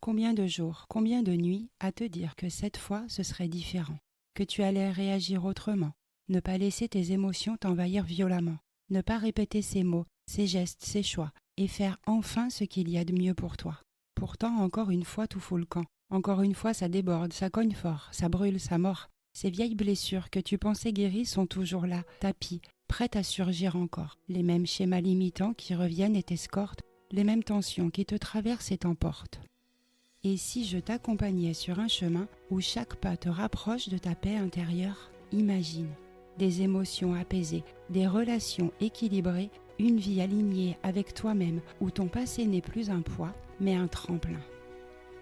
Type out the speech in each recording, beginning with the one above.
combien de jours, combien de nuits à te dire que cette fois ce serait différent, que tu allais réagir autrement, ne pas laisser tes émotions t'envahir violemment, ne pas répéter ces mots, ces gestes, ces choix, et faire enfin ce qu'il y a de mieux pour toi. Pourtant, encore une fois, tout fout le camp. Encore une fois, ça déborde, ça cogne fort, ça brûle, ça mord. Ces vieilles blessures que tu pensais guéries sont toujours là, tapies, prêtes à surgir encore. Les mêmes schémas limitants qui reviennent et t'escortent, les mêmes tensions qui te traversent et t'emportent. Et si je t'accompagnais sur un chemin où chaque pas te rapproche de ta paix intérieure, imagine des émotions apaisées, des relations équilibrées, une vie alignée avec toi-même où ton passé n'est plus un poids, mais un tremplin.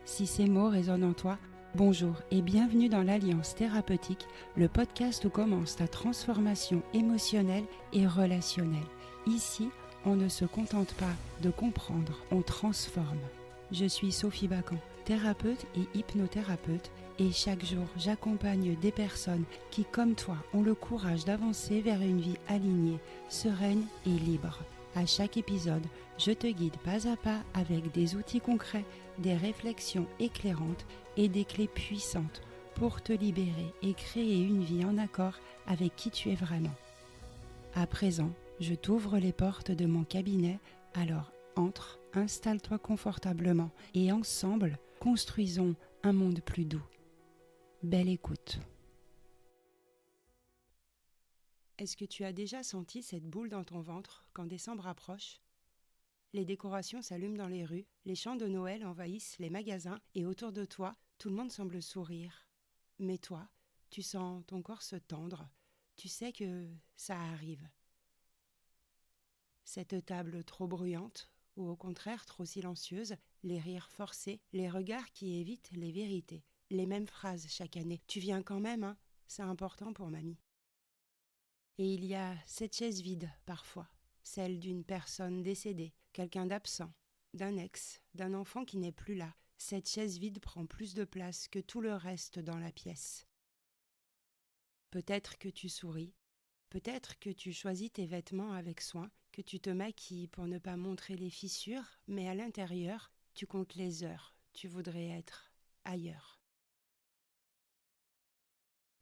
Si ces mots résonnent en toi, bonjour et bienvenue dans l'Alliance Thérapeutique, le podcast où commence ta transformation émotionnelle et relationnelle. Ici, on ne se contente pas de comprendre, on transforme. Je suis Sophie Bacan, thérapeute et hypnothérapeute, et chaque jour, j'accompagne des personnes qui, comme toi, ont le courage d'avancer vers une vie alignée, sereine et libre. À chaque épisode, je te guide pas à pas avec des outils concrets, des réflexions éclairantes et des clés puissantes pour te libérer et créer une vie en accord avec qui tu es vraiment. À présent, je t'ouvre les portes de mon cabinet, alors entre, installe-toi confortablement et ensemble, construisons un monde plus doux. Belle écoute. Est-ce que tu as déjà senti cette boule dans ton ventre quand décembre approche ? Les décorations s'allument dans les rues, les chants de Noël envahissent les magasins et autour de toi, tout le monde semble sourire. Mais toi, tu sens ton corps se tendre, tu sais que ça arrive. Cette table trop bruyante, ou au contraire trop silencieuse, les rires forcés, les regards qui évitent les vérités, les mêmes phrases chaque année. Tu viens quand même, hein ? C'est important pour mamie. Et il y a cette chaise vide parfois, celle d'une personne décédée, quelqu'un d'absent, d'un ex, d'un enfant qui n'est plus là. Cette chaise vide prend plus de place que tout le reste dans la pièce. Peut-être que tu souris, peut-être que tu choisis tes vêtements avec soin, que tu te maquilles pour ne pas montrer les fissures, mais à l'intérieur, tu comptes les heures, tu voudrais être ailleurs.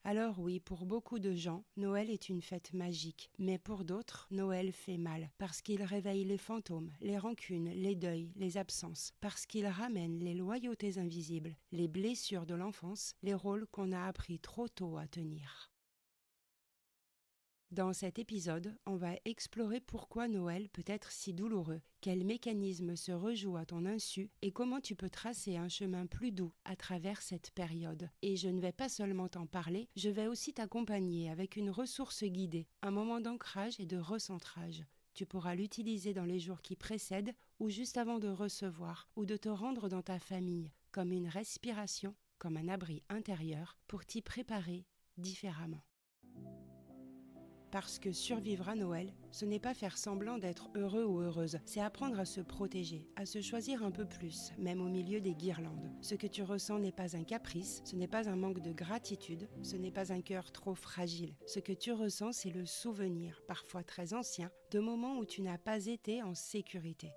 Alors oui, pour beaucoup de gens, Noël est une fête magique, mais pour d'autres, Noël fait mal, parce qu'il réveille les fantômes, les rancunes, les deuils, les absences, parce qu'il ramène les loyautés invisibles, les blessures de l'enfance, les rôles qu'on a appris trop tôt à tenir. Dans cet épisode, on va explorer pourquoi Noël peut être si douloureux, quels mécanismes se rejouent à ton insu et comment tu peux tracer un chemin plus doux à travers cette période. Et je ne vais pas seulement t'en parler, je vais aussi t'accompagner avec une ressource guidée, un moment d'ancrage et de recentrage. Tu pourras l'utiliser dans les jours qui précèdent ou juste avant de recevoir ou de te rendre dans ta famille, comme une respiration, comme un abri intérieur pour t'y préparer différemment. Parce que survivre à Noël, ce n'est pas faire semblant d'être heureux ou heureuse, c'est apprendre à se protéger, à se choisir un peu plus, même au milieu des guirlandes. Ce que tu ressens n'est pas un caprice, ce n'est pas un manque de gratitude, ce n'est pas un cœur trop fragile. Ce que tu ressens, c'est le souvenir, parfois très ancien, de moments où tu n'as pas été en sécurité.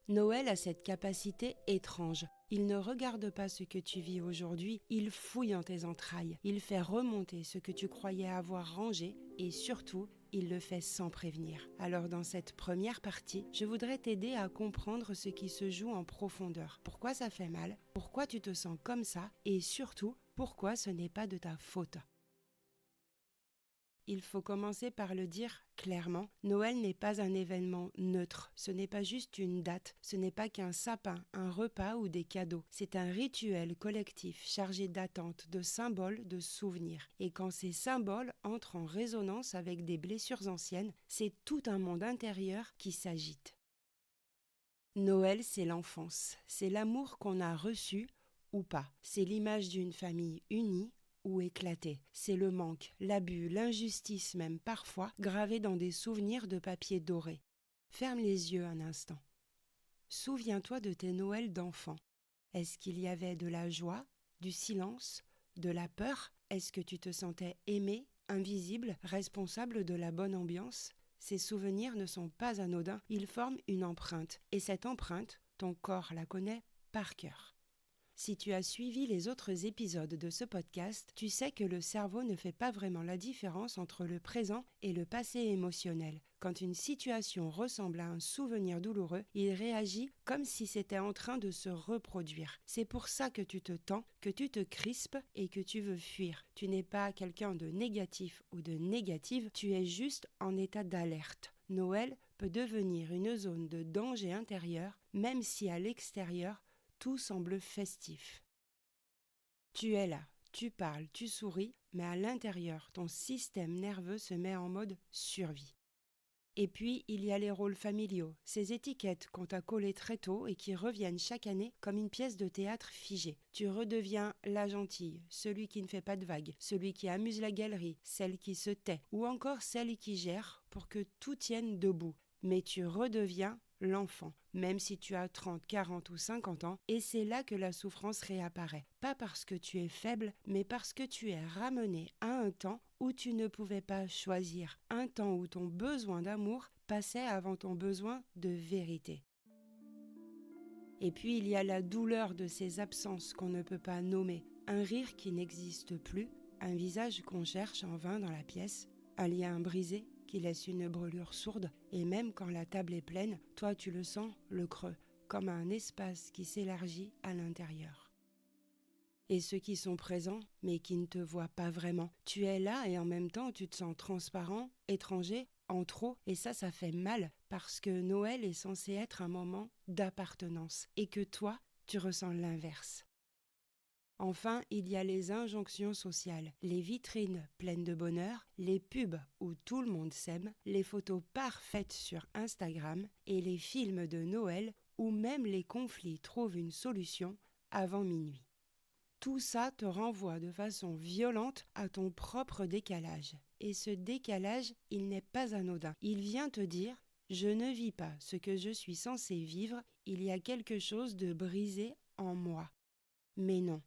Noël a cette capacité étrange. Il ne regarde pas ce que tu vis aujourd'hui, il fouille en tes entrailles, il fait remonter ce que tu croyais avoir rangé et surtout, il le fait sans prévenir. Alors dans cette première partie, je voudrais t'aider à comprendre ce qui se joue en profondeur. Pourquoi ça fait mal, pourquoi tu te sens comme ça et surtout, pourquoi ce n'est pas de ta faute. Il faut commencer par le dire clairement, Noël n'est pas un événement neutre, ce n'est pas juste une date, ce n'est pas qu'un sapin, un repas ou des cadeaux, c'est un rituel collectif chargé d'attentes, de symboles, de souvenirs. Et quand ces symboles entrent en résonance avec des blessures anciennes, c'est tout un monde intérieur qui s'agite. Noël, c'est l'enfance, c'est l'amour qu'on a reçu ou pas, c'est l'image d'une famille unie ou éclatée. C'est le manque, l'abus, l'injustice même parfois, gravée dans des souvenirs de papier doré. Ferme les yeux un instant. Souviens-toi de tes Noëls d'enfant. Est-ce qu'il y avait de la joie, du silence, de la peur ? Est-ce que tu te sentais aimé, invisible, responsable de la bonne ambiance ? Ces souvenirs ne sont pas anodins, ils forment une empreinte. Et cette empreinte, ton corps la connaît, par cœur. Si tu as suivi les autres épisodes de ce podcast, tu sais que le cerveau ne fait pas vraiment la différence entre le présent et le passé émotionnel. Quand une situation ressemble à un souvenir douloureux, il réagit comme si c'était en train de se reproduire. C'est pour ça que tu te tends, que tu te crispes et que tu veux fuir. Tu n'es pas quelqu'un de négatif ou de négative, tu es juste en état d'alerte. Noël peut devenir une zone de danger intérieur, même si à l'extérieur, tout semble festif. Tu es là, tu parles, tu souris, mais à l'intérieur, ton système nerveux se met en mode survie. Et puis, il y a les rôles familiaux, ces étiquettes qu'on t'a collées très tôt et qui reviennent chaque année comme une pièce de théâtre figée. Tu redeviens la gentille, celui qui ne fait pas de vagues, celui qui amuse la galerie, celle qui se tait, ou encore celle qui gère pour que tout tienne debout. Mais tu redeviens l'enfant, même si tu as 30, 40 ou 50 ans, et c'est là que la souffrance réapparaît. Pas parce que tu es faible, mais parce que tu es ramené à un temps où tu ne pouvais pas choisir, un temps où ton besoin d'amour passait avant ton besoin de vérité. Et puis il y a la douleur de ces absences qu'on ne peut pas nommer, un rire qui n'existe plus, un visage qu'on cherche en vain dans la pièce, un lien brisé qui laisse une brûlure sourde, et même quand la table est pleine, toi tu le sens, le creux, comme un espace qui s'élargit à l'intérieur. Et ceux qui sont présents, mais qui ne te voient pas vraiment, tu es là et en même temps tu te sens transparent, étranger, en trop, et ça fait mal, parce que Noël est censé être un moment d'appartenance, et que toi, tu ressens l'inverse. Enfin, il y a les injonctions sociales, les vitrines pleines de bonheur, les pubs où tout le monde s'aime, les photos parfaites sur Instagram et les films de Noël où même les conflits trouvent une solution avant minuit. Tout ça te renvoie de façon violente à ton propre décalage. Et ce décalage, il n'est pas anodin. Il vient te dire « Je ne vis pas ce que je suis censé vivre, il y a quelque chose de brisé en moi. » Mais non.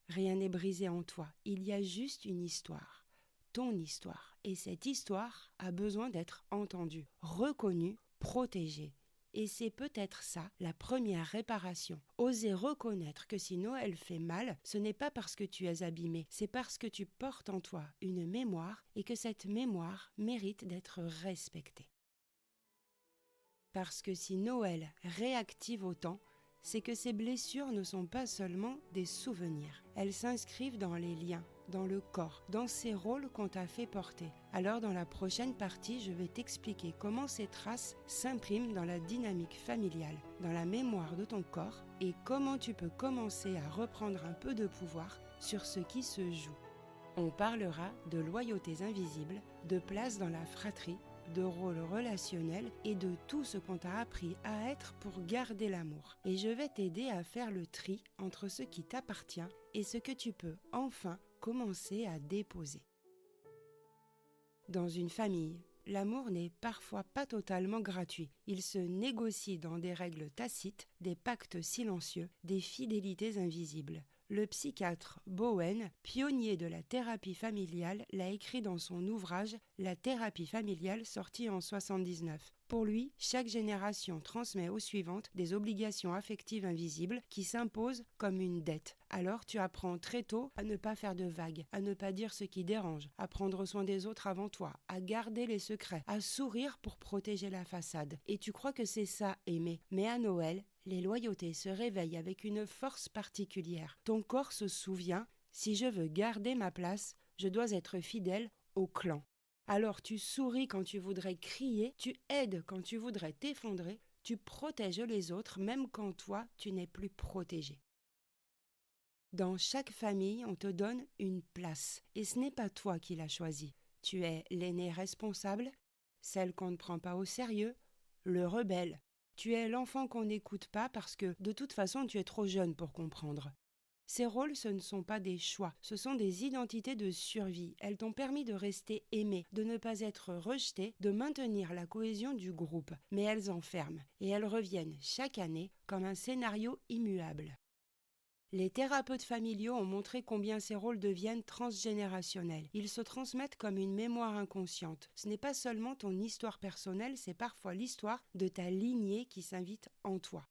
Rien n'est brisé en toi, il y a juste une histoire, ton histoire. Et cette histoire a besoin d'être entendue, reconnue, protégée. Et c'est peut-être ça, la première réparation. Oser reconnaître que si Noël fait mal, ce n'est pas parce que tu es abîmé, c'est parce que tu portes en toi une mémoire et que cette mémoire mérite d'être respectée. Parce que si Noël réactive autant, c'est que ces blessures ne sont pas seulement des souvenirs. Elles s'inscrivent dans les liens, dans le corps, dans ces rôles qu'on t'a fait porter. Alors dans la prochaine partie, je vais t'expliquer comment ces traces s'impriment dans la dynamique familiale, dans la mémoire de ton corps, et comment tu peux commencer à reprendre un peu de pouvoir sur ce qui se joue. On parlera de loyautés invisibles, de place dans la fratrie, de rôle relationnel et de tout ce qu'on t'a appris à être pour garder l'amour. Et je vais t'aider à faire le tri entre ce qui t'appartient et ce que tu peux enfin commencer à déposer. Dans une famille, l'amour n'est parfois pas totalement gratuit. Il se négocie dans des règles tacites, des pactes silencieux, des fidélités invisibles. Le psychiatre Bowen, pionnier de la thérapie familiale, l'a écrit dans son ouvrage « La thérapie familiale » sorti en 1979. Pour lui, chaque génération transmet aux suivantes des obligations affectives invisibles qui s'imposent comme une dette. Alors tu apprends très tôt à ne pas faire de vagues, à ne pas dire ce qui dérange, à prendre soin des autres avant toi, à garder les secrets, à sourire pour protéger la façade. Et tu crois que c'est ça, aimer. Mais à Noël, les loyautés se réveillent avec une force particulière. Ton corps se souvient, si je veux garder ma place, je dois être fidèle au clan. Alors tu souris quand tu voudrais crier, tu aides quand tu voudrais t'effondrer, tu protèges les autres même quand toi, tu n'es plus protégé. Dans chaque famille, on te donne une place, et ce n'est pas toi qui l'as choisie. Tu es l'aîné responsable, celle qu'on ne prend pas au sérieux, le rebelle. Tu es l'enfant qu'on n'écoute pas parce que, de toute façon, tu es trop jeune pour comprendre. Ces rôles, ce ne sont pas des choix, ce sont des identités de survie. Elles t'ont permis de rester aimé, de ne pas être rejeté, de maintenir la cohésion du groupe. Mais elles enferment, et elles reviennent chaque année comme un scénario immuable. Les thérapeutes familiaux ont montré combien ces rôles deviennent transgénérationnels. Ils se transmettent comme une mémoire inconsciente. Ce n'est pas seulement ton histoire personnelle, c'est parfois l'histoire de ta lignée qui s'invite en toi.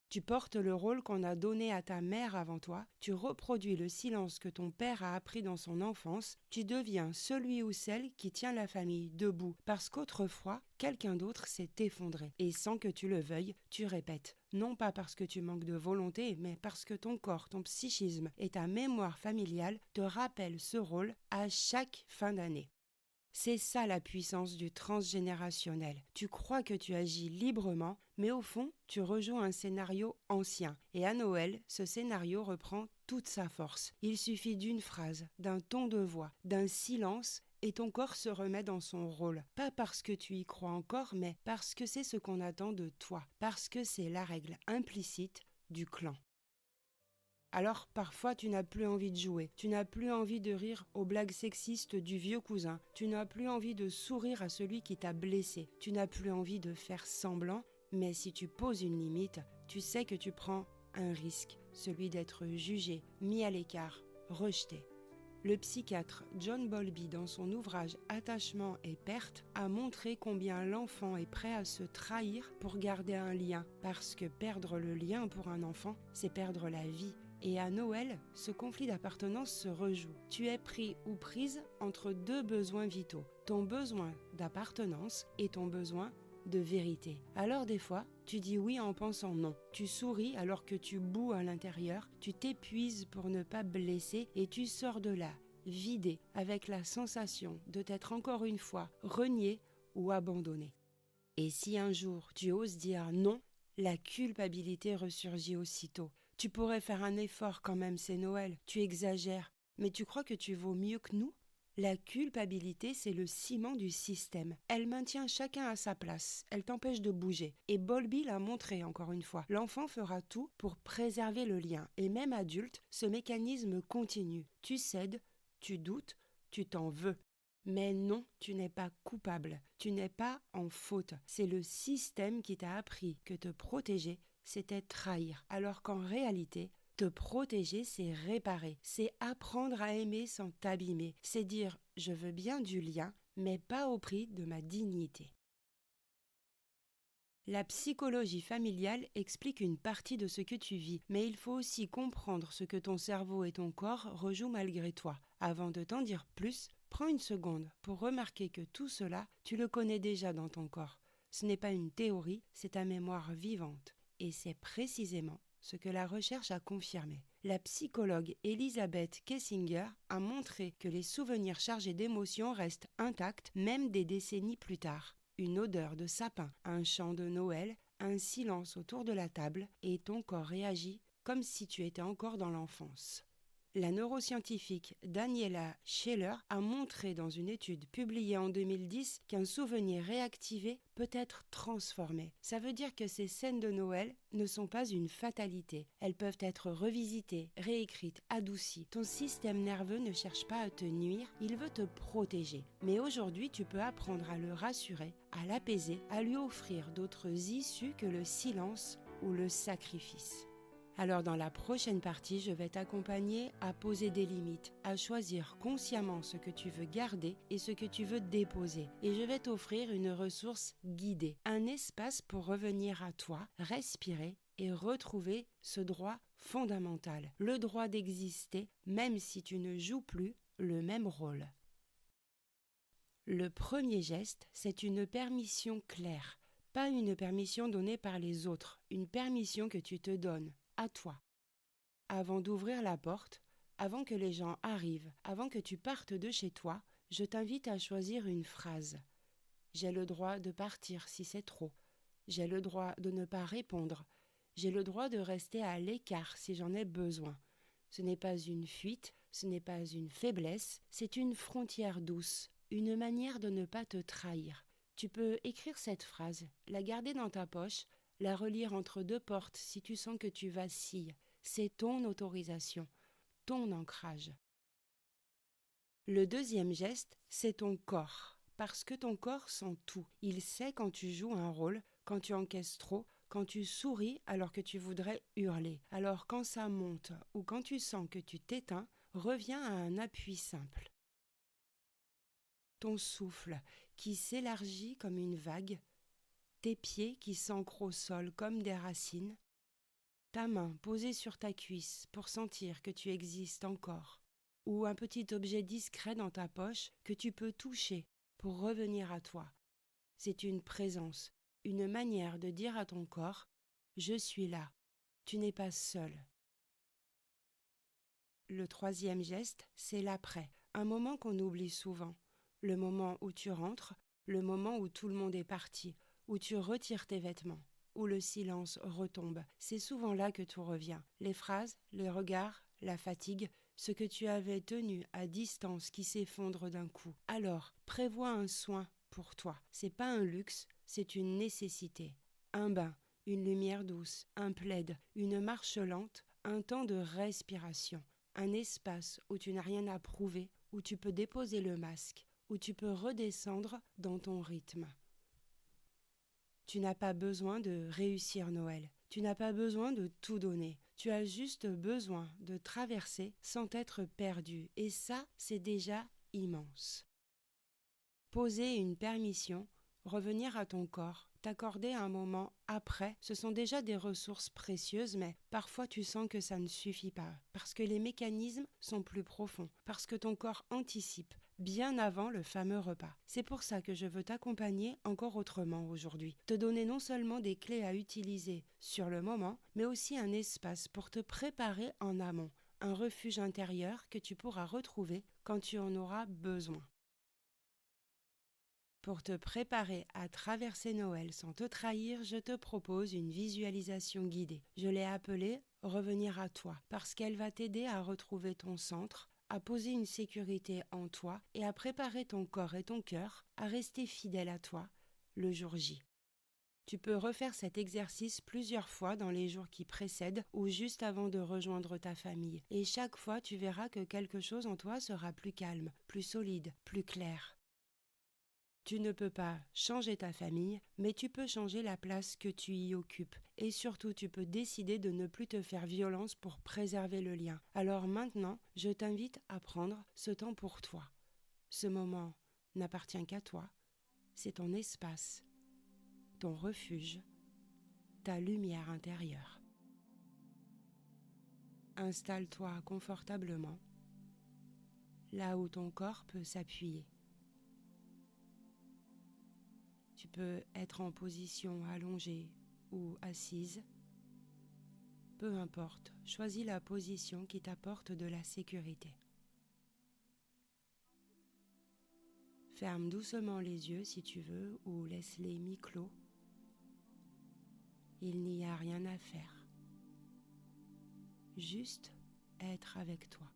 Tu portes le rôle qu'on a donné à ta mère avant toi, tu reproduis le silence que ton père a appris dans son enfance, tu deviens celui ou celle qui tient la famille debout, parce qu'autrefois, quelqu'un d'autre s'est effondré. Et sans que tu le veuilles, tu répètes, non pas parce que tu manques de volonté, mais parce que ton corps, ton psychisme et ta mémoire familiale te rappellent ce rôle à chaque fin d'année. C'est ça la puissance du transgénérationnel. Tu crois que tu agis librement, mais au fond, tu rejoues un scénario ancien. Et à Noël, ce scénario reprend toute sa force. Il suffit d'une phrase, d'un ton de voix, d'un silence, et ton corps se remet dans son rôle. Pas parce que tu y crois encore, mais parce que c'est ce qu'on attend de toi. Parce que c'est la règle implicite du clan. Alors parfois tu n'as plus envie de jouer, tu n'as plus envie de rire aux blagues sexistes du vieux cousin, tu n'as plus envie de sourire à celui qui t'a blessé, tu n'as plus envie de faire semblant, mais si tu poses une limite, tu sais que tu prends un risque, celui d'être jugé, mis à l'écart, rejeté. Le psychiatre John Bowlby, dans son ouvrage Attachement et perte, a montré combien l'enfant est prêt à se trahir pour garder un lien, parce que perdre le lien pour un enfant, c'est perdre la vie. Et à Noël, ce conflit d'appartenance se rejoue. Tu es pris ou prise entre deux besoins vitaux, ton besoin d'appartenance et ton besoin de vérité. Alors des fois, tu dis oui en pensant non. Tu souris alors que tu boues à l'intérieur, tu t'épuises pour ne pas blesser et tu sors de là, vidé, avec la sensation de t'être encore une fois renié ou abandonné. Et si un jour tu oses dire non, la culpabilité ressurgit aussitôt. Tu pourrais faire un effort quand même, c'est Noël, tu exagères, mais tu crois que tu vaux mieux que nous ? La culpabilité, c'est le ciment du système. Elle maintient chacun à sa place, elle t'empêche de bouger. Et Bowlby l'a montré encore une fois. L'enfant fera tout pour préserver le lien. Et même adulte, ce mécanisme continue. Tu cèdes, tu doutes, tu t'en veux. Mais non, tu n'es pas coupable, tu n'es pas en faute. C'est le système qui t'a appris que te protéger, c'était trahir. Alors qu'en réalité, te protéger, c'est réparer, c'est apprendre à aimer sans t'abîmer, c'est dire « je veux bien du lien, mais pas au prix de ma dignité ». La psychologie familiale explique une partie de ce que tu vis, mais il faut aussi comprendre ce que ton cerveau et ton corps rejouent malgré toi. Avant de t'en dire plus, prends une seconde pour remarquer que tout cela, tu le connais déjà dans ton corps. Ce n'est pas une théorie, c'est ta mémoire vivante. Et c'est précisément ce que la recherche a confirmé. La psychologue Elisabeth Kessinger a montré que les souvenirs chargés d'émotions restent intacts même des décennies plus tard. Une odeur de sapin, un chant de Noël, un silence autour de la table, et ton corps réagit comme si tu étais encore dans l'enfance. La neuroscientifique Daniela Scheller a montré dans une étude publiée en 2010 qu'un souvenir réactivé peut être transformé. Ça veut dire que ces scènes de Noël ne sont pas une fatalité. Elles peuvent être revisitées, réécrites, adoucies. Ton système nerveux ne cherche pas à te nuire, il veut te protéger. Mais aujourd'hui, tu peux apprendre à le rassurer, à l'apaiser, à lui offrir d'autres issues que le silence ou le sacrifice. Alors dans la prochaine partie, je vais t'accompagner à poser des limites, à choisir consciemment ce que tu veux garder et ce que tu veux déposer. Et je vais t'offrir une ressource guidée, un espace pour revenir à toi, respirer et retrouver ce droit fondamental, le droit d'exister même si tu ne joues plus le même rôle. Le premier geste, c'est une permission claire, pas une permission donnée par les autres, une permission que tu te donnes. À toi. Avant d'ouvrir la porte, avant que les gens arrivent, avant que tu partes de chez toi, je t'invite à choisir une phrase. J'ai le droit de partir si c'est trop. J'ai le droit de ne pas répondre. J'ai le droit de rester à l'écart si j'en ai besoin. Ce n'est pas une fuite, ce n'est pas une faiblesse, c'est une frontière douce, une manière de ne pas te trahir. Tu peux écrire cette phrase, la garder dans ta poche, la relire entre deux portes si tu sens que tu vacilles. C'est ton autorisation, ton ancrage. Le deuxième geste, c'est ton corps. Parce que ton corps sent tout. Il sait quand tu joues un rôle, quand tu encaisses trop, quand tu souris alors que tu voudrais hurler. Alors quand ça monte ou quand tu sens que tu t'éteins, reviens à un appui simple. Ton souffle qui s'élargit comme une vague, tes pieds qui s'ancrent au sol comme des racines, ta main posée sur ta cuisse pour sentir que tu existes encore, ou un petit objet discret dans ta poche que tu peux toucher pour revenir à toi. C'est une présence, une manière de dire à ton corps « Je suis là, tu n'es pas seul ». Le troisième geste, c'est l'après, un moment qu'on oublie souvent. Le moment où tu rentres, le moment où tout le monde est parti, où tu retires tes vêtements, où le silence retombe. C'est souvent là que tout revient. Les phrases, les regards, la fatigue, ce que tu avais tenu à distance qui s'effondre d'un coup. Alors, prévois un soin pour toi. C'est pas un luxe, c'est une nécessité. Un bain, une lumière douce, un plaid, une marche lente, un temps de respiration. Un espace où tu n'as rien à prouver, où tu peux déposer le masque, où tu peux redescendre dans ton rythme. Tu n'as pas besoin de réussir Noël, tu n'as pas besoin de tout donner, tu as juste besoin de traverser sans être perdu, et ça, c'est déjà immense. Poser une permission, revenir à ton corps, t'accorder un moment après, ce sont déjà des ressources précieuses, mais parfois tu sens que ça ne suffit pas, parce que les mécanismes sont plus profonds, parce que ton corps anticipe bien avant le fameux repas. C'est pour ça que je veux t'accompagner encore autrement aujourd'hui, te donner non seulement des clés à utiliser sur le moment, mais aussi un espace pour te préparer en amont, un refuge intérieur que tu pourras retrouver quand tu en auras besoin. Pour te préparer à traverser Noël sans te trahir, je te propose une visualisation guidée. Je l'ai appelée « Revenir à toi » parce qu'elle va t'aider à retrouver ton centre, à poser une sécurité en toi et à préparer ton corps et ton cœur à rester fidèles à toi le jour J. Tu peux refaire cet exercice plusieurs fois dans les jours qui précèdent ou juste avant de rejoindre ta famille. Et chaque fois, tu verras que quelque chose en toi sera plus calme, plus solide, plus clair. Tu ne peux pas changer ta famille, mais tu peux changer la place que tu y occupes. Et surtout, tu peux décider de ne plus te faire violence pour préserver le lien. Alors maintenant, je t'invite à prendre ce temps pour toi. Ce moment n'appartient qu'à toi. C'est ton espace, ton refuge, ta lumière intérieure. Installe-toi confortablement, là où ton corps peut s'appuyer. Tu peux être en position allongée ou assise. Peu importe, choisis la position qui t'apporte de la sécurité. Ferme doucement les yeux si tu veux ou laisse-les mi-clos. Il n'y a rien à faire. Juste être avec toi.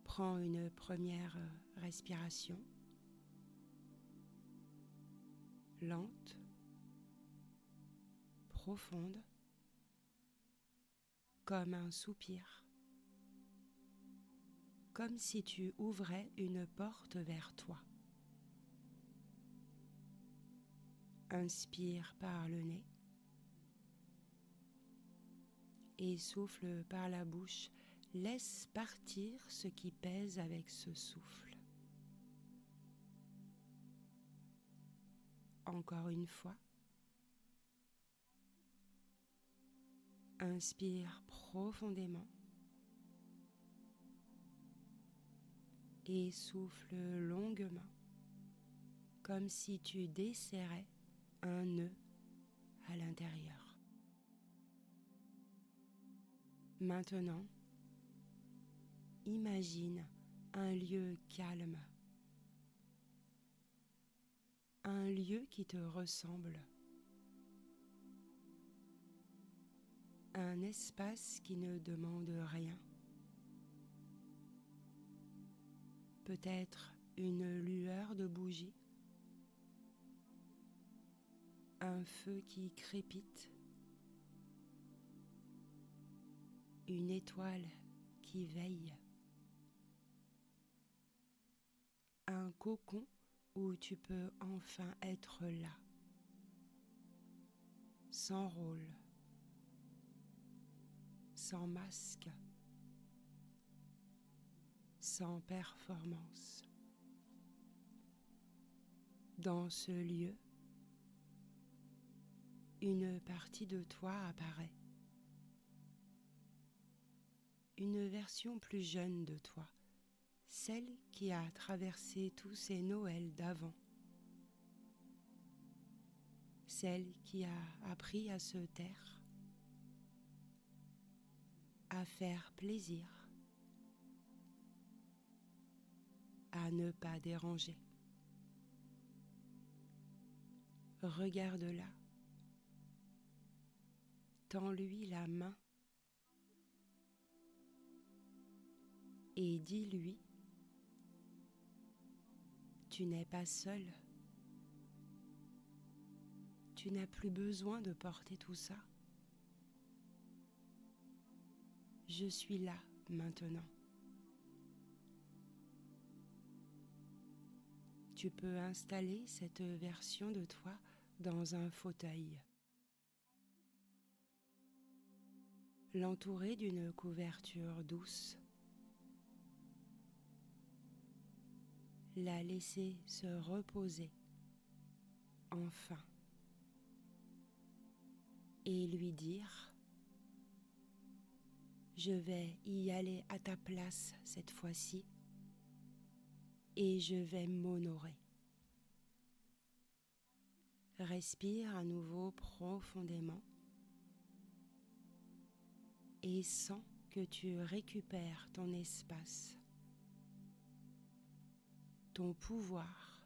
Prends une première respiration. Lente, profonde, comme un soupir, comme si tu ouvrais une porte vers toi. Inspire par le nez et souffle par la bouche. Laisse partir ce qui pèse avec ce souffle. Encore une fois. Inspire profondément et souffle longuement, comme si tu desserrais un nœud à l'intérieur. Maintenant, imagine un lieu calme, un lieu qui te ressemble, un espace qui ne demande rien. Peut-être une lueur de bougie, un feu qui crépite, une étoile qui veille, un cocon où tu peux enfin être là, sans rôle, sans masque, sans performance. Dans ce lieu, une partie de toi apparaît. Une version plus jeune de toi, celle qui a traversé tous ces Noëls d'avant. Celle qui a appris à se taire, à faire plaisir, à ne pas déranger. Regarde-la, tends-lui la main et dis-lui, tu n'es pas seul, tu n'as plus besoin de porter tout ça. Je suis là maintenant. Tu peux installer cette version de toi dans un fauteuil. L'entourer d'une couverture douce. La laisser se reposer, enfin. Et lui dire, je vais y aller à ta place cette fois-ci et je vais m'honorer. Respire à nouveau profondément et sens que tu récupères ton espace, ton pouvoir,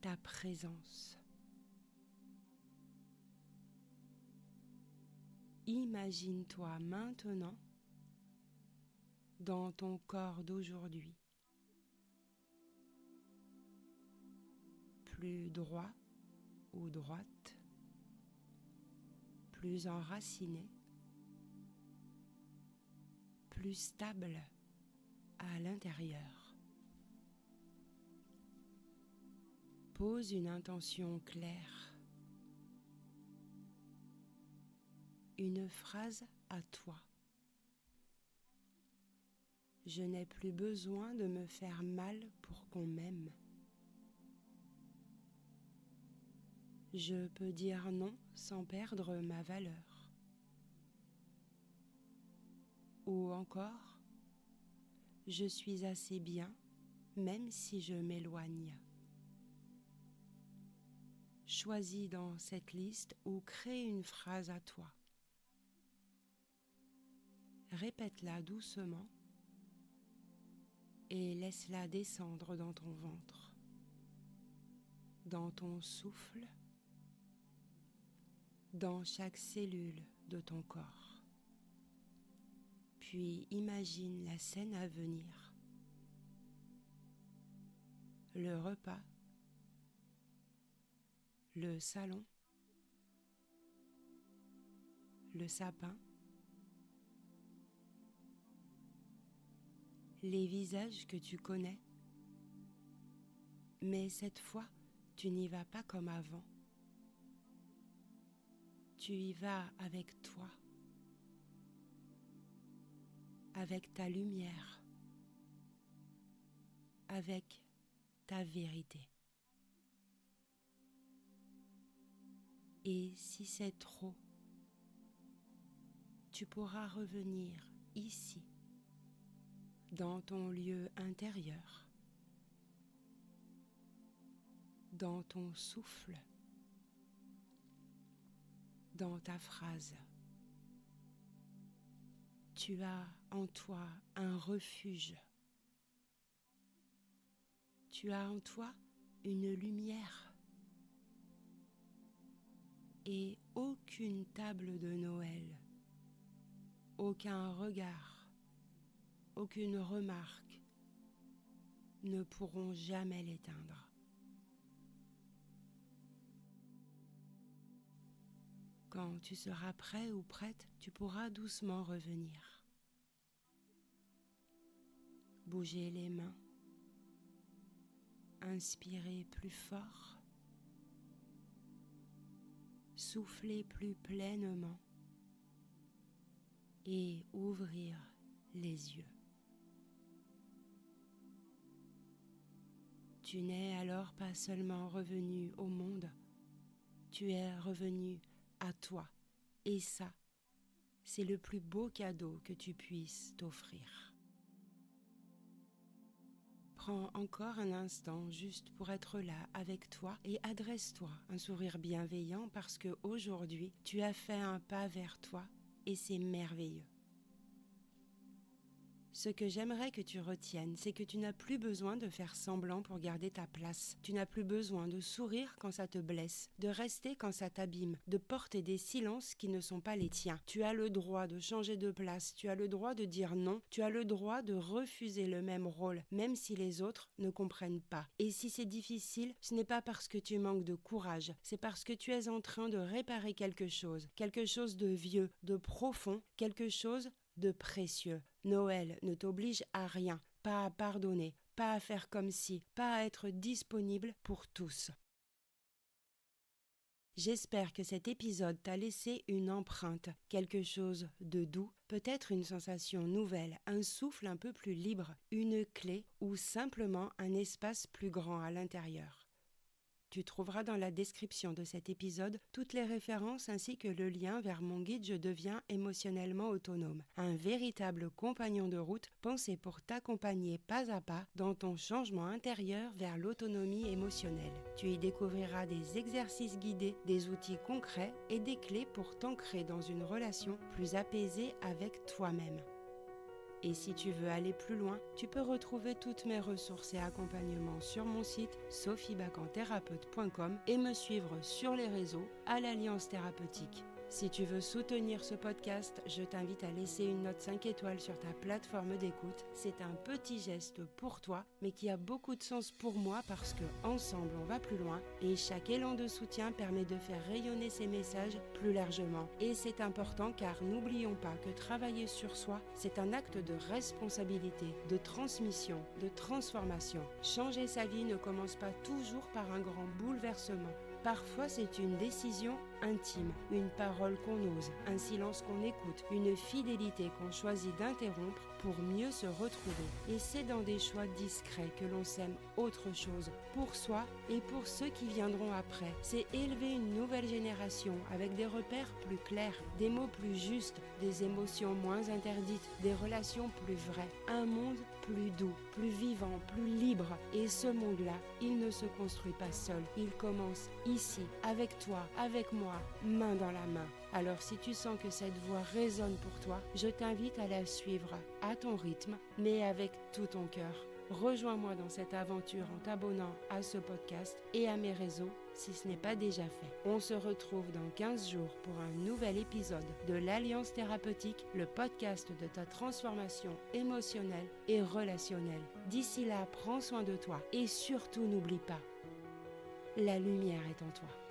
ta présence. Imagine-toi maintenant dans ton corps d'aujourd'hui, plus droit ou droite, plus enraciné, plus stable à l'intérieur. Pose une intention claire, une phrase à toi. Je n'ai plus besoin de me faire mal pour qu'on m'aime. Je peux dire non sans perdre ma valeur. Ou encore, je suis assez bien même si je m'éloigne. Choisis dans cette liste ou crée une phrase à toi. Répète-la doucement et laisse-la descendre dans ton ventre, dans ton souffle, dans chaque cellule de ton corps. Puis imagine la scène à venir, le repas, le salon, le sapin, les visages que tu connais, mais cette fois, tu n'y vas pas comme avant. Tu y vas avec toi, avec ta lumière, avec ta vérité. Et si c'est trop, tu pourras revenir ici, dans ton lieu intérieur, dans ton souffle, dans ta phrase. Tu as en toi un refuge. Tu as en toi une lumière. Et aucune table de Noël, aucun regard, aucune remarque ne pourront jamais l'éteindre. Quand tu seras prêt ou prête, tu pourras doucement revenir. Bouger les mains, inspirer plus fort, souffler plus pleinement et ouvrir les yeux. Tu n'es alors pas seulement revenu au monde, Tu es revenu à toi. Et ça, c'est le plus beau cadeau que tu puisses t'offrir. Prends encore un instant juste pour être là avec toi et adresse-toi un sourire bienveillant parce que aujourd'hui, tu as fait un pas vers toi et c'est merveilleux. Ce que j'aimerais que tu retiennes, c'est que tu n'as plus besoin de faire semblant pour garder ta place. Tu n'as plus besoin de sourire quand ça te blesse, de rester quand ça t'abîme, de porter des silences qui ne sont pas les tiens. Tu as le droit de changer de place, tu as le droit de dire non, tu as le droit de refuser le même rôle, même si les autres ne comprennent pas. Et si c'est difficile, ce n'est pas parce que tu manques de courage, c'est parce que tu es en train de réparer quelque chose de vieux, de profond, quelque chose de précieux. Noël ne t'oblige à rien, pas à pardonner, pas à faire comme si, pas à être disponible pour tous. J'espère que cet épisode t'a laissé une empreinte, quelque chose de doux, peut-être une sensation nouvelle, un souffle un peu plus libre, une clé ou simplement un espace plus grand à l'intérieur. Tu trouveras dans la description de cet épisode toutes les références ainsi que le lien vers mon guide Je deviens émotionnellement autonome, un véritable compagnon de route pensé pour t'accompagner pas à pas dans ton changement intérieur vers l'autonomie émotionnelle. Tu y découvriras des exercices guidés, des outils concrets et des clés pour t'ancrer dans une relation plus apaisée avec toi-même. Et si tu veux aller plus loin, tu peux retrouver toutes mes ressources et accompagnements sur mon site sophiebacanthérapeute.com et me suivre sur les réseaux à l'Alliance Thérapeutique. Si tu veux soutenir ce podcast, je t'invite à laisser une note 5 étoiles sur ta plateforme d'écoute. C'est un petit geste pour toi, mais qui a beaucoup de sens pour moi parce que ensemble on va plus loin et chaque élan de soutien permet de faire rayonner ces messages plus largement. Et c'est important car n'oublions pas que travailler sur soi, c'est un acte de responsabilité, de transmission, de transformation. Changer sa vie ne commence pas toujours par un grand bouleversement. Parfois, c'est une décision intime, une parole qu'on ose, un silence qu'on écoute, une fidélité qu'on choisit d'interrompre pour mieux se retrouver. Et c'est dans des choix discrets que l'on sème autre chose, pour soi et pour ceux qui viendront après. C'est élever une nouvelle génération avec des repères plus clairs, des mots plus justes, des émotions moins interdites, des relations plus vraies, un monde plus doux, plus vivant, plus libre. Et ce monde-là, il ne se construit pas seul, il commence ici, avec toi, avec moi, main dans la main. Alors si tu sens que cette voix résonne pour toi, je t'invite à la suivre à ton rythme, mais avec tout ton cœur. Rejoins-moi dans cette aventure en t'abonnant à ce podcast et à mes réseaux si ce n'est pas déjà fait. On se retrouve dans 15 jours pour un nouvel épisode de l'Alliance Thérapeutique, le podcast de ta transformation émotionnelle et relationnelle. D'ici là, prends soin de toi et surtout n'oublie pas, la lumière est en toi.